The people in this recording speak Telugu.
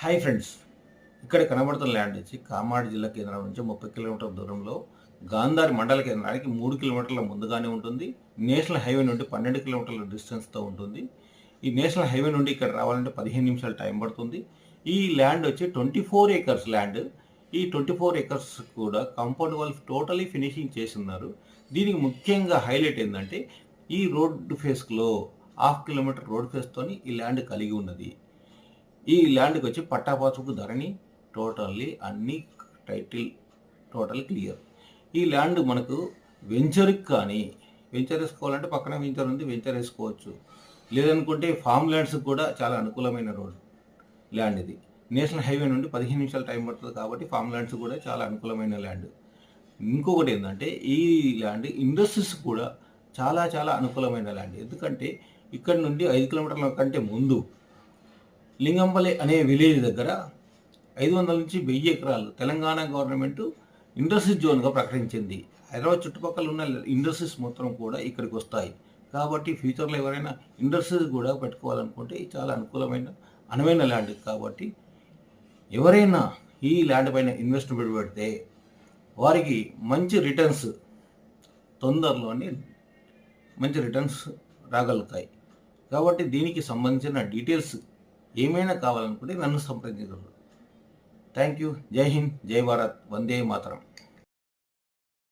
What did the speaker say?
హాయ్ ఫ్రెండ్స్, ఇక్కడ కనబడుతున్న ల్యాండ్ వచ్చి కామారెడ్డి జిల్లా కేంద్రం నుంచి 30 కిలోమీటర్ల దూరంలో గాంధారి మండల కేంద్రానికి 3 కిలోమీటర్ల ముందుగానే ఉంటుంది. నేషనల్ హైవే నుండి 12 కిలోమీటర్ల డిస్టెన్స్తో ఉంటుంది. ఈ నేషనల్ హైవే నుండి ఇక్కడ రావాలంటే 15 నిమిషాలు టైం పడుతుంది. ఈ ల్యాండ్ వచ్చి 24 ఏకర్స్ ల్యాండ్. ఈ 24 ఏకర్స్ కూడా కాంపౌండ్ వాల్ టోటలీ ఫినిషింగ్ చేసి ఉన్నారు. దీనికి ముఖ్యంగా హైలైట్ ఏంటంటే ఈ రోడ్ ఫేస్లో 1/2 కిలోమీటర్ రోడ్ ఫేస్తోని ఈ ల్యాండ్ కలిగి ఉన్నది. ఈ ల్యాండ్కి వచ్చి పట్టాపాసుకు ధరణి టోటల్లీ అన్ని టైటిల్ టోటల్ క్లియర్. ఈ ల్యాండ్ మనకు వెంచర్కి కానీ వెంచర్ వేసుకోవాలంటే పక్కన వెంచర్ ఉంది, వెంచర్ వేసుకోవచ్చు. లేదనుకుంటే ఫామ్ ల్యాండ్స్కి కూడా చాలా అనుకూలమైన రోడ్ ల్యాండ్ ఇది. నేషనల్ హైవే నుండి 15 నిమిషాలు టైం పడుతుంది కాబట్టి ఫామ్ ల్యాండ్స్ కూడా చాలా అనుకూలమైన ల్యాండ్. ఇంకొకటి ఏంటంటే ఈ ల్యాండ్ ఇండస్ట్రీస్ కూడా చాలా చాలా అనుకూలమైన ల్యాండ్. ఎందుకంటే ఇక్కడ నుండి 5 కిలోమీటర్ల కంటే ముందు లింగంపల్లి అనే విలేజ్ దగ్గర 500 నుంచి 1000 ఎకరాలు తెలంగాణ గవర్నమెంట్ ఇండస్ట్రీస్ జోన్గా ప్రకటించింది. హైదరాబాద్ చుట్టుపక్కల ఉన్న ఇండస్ట్రీస్ మొత్తం కూడా ఇక్కడికి వస్తాయి. కాబట్టి ఫ్యూచర్లో ఎవరైనా ఇండస్ట్రీస్ కూడా పెట్టుకోవాలనుకుంటే చాలా అనువైన ల్యాండ్. కాబట్టి ఎవరైనా ఈ ల్యాండ్ పైన ఇన్వెస్ట్మెంట్ పెడితే వారికి మంచి రిటర్న్స్ తొందరలోనే మంచి రిటర్న్స్ రాగలుగుతాయి. కాబట్టి దీనికి సంబంధించిన డీటెయిల్స్ ఏమైనా కావాలనుకుంటే నన్ను సంప్రదించగలరు. Thank you. జై హింద్, జై భారత్, వందే మాతరం.